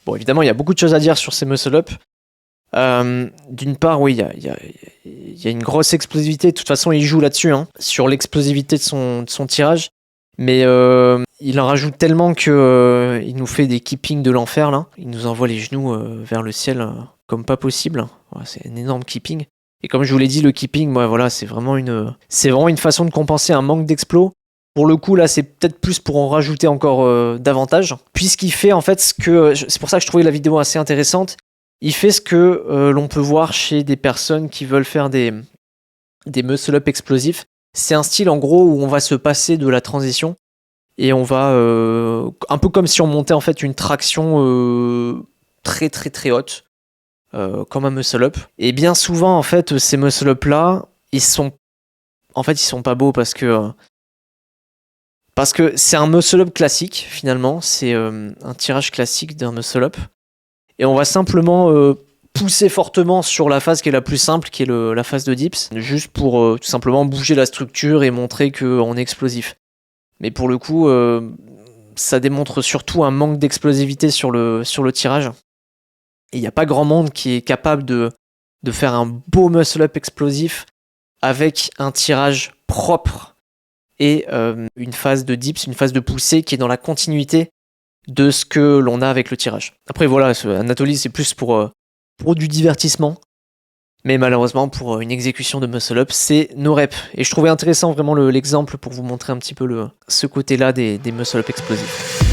Bon, évidemment, il y a beaucoup de choses à dire sur ces muscle-up. D'une part, oui, il y a une grosse explosivité. De toute façon, il joue là-dessus, hein, sur l'explosivité de son tirage. Mais il en rajoute tellement que il nous fait des keepings de l'enfer, là. Il nous envoie les genoux vers le ciel comme pas possible. Ouais, c'est un énorme keeping. Et comme je vous l'ai dit, le keeping, voilà, c'est vraiment une façon de compenser un manque d'explos. Pour le coup, là, c'est peut-être plus pour en rajouter encore davantage. Puisqu'il fait, en fait, c'est pour ça que je trouvais la vidéo assez intéressante. Il fait ce que l'on peut voir chez des personnes qui veulent faire des muscle-up explosifs. C'est un style, en gros, où on va se passer de la transition. Et on va, un peu comme si on montait, en fait, une traction très, très, très haute. Comme un muscle-up. Et bien souvent, en fait, ces muscle-up-là, ils sont pas beaux parce que c'est un muscle-up classique, finalement. C'est un tirage classique d'un muscle-up. Et on va simplement pousser fortement sur la phase qui est la plus simple, qui est la phase de dips, juste pour tout simplement bouger la structure et montrer qu'on est explosif. Mais pour le coup, ça démontre surtout un manque d'explosivité sur le tirage. Et il n'y a pas grand monde qui est capable de faire un beau muscle-up explosif avec un tirage propre et une phase de dips, une phase de poussée qui est dans la continuité de ce que l'on a avec le tirage. Après voilà, Anatoly c'est plus pour du divertissement, mais malheureusement pour une exécution de muscle-up, c'est no rep. Et je trouvais intéressant vraiment l'exemple pour vous montrer un petit peu ce côté-là des muscle-up explosifs.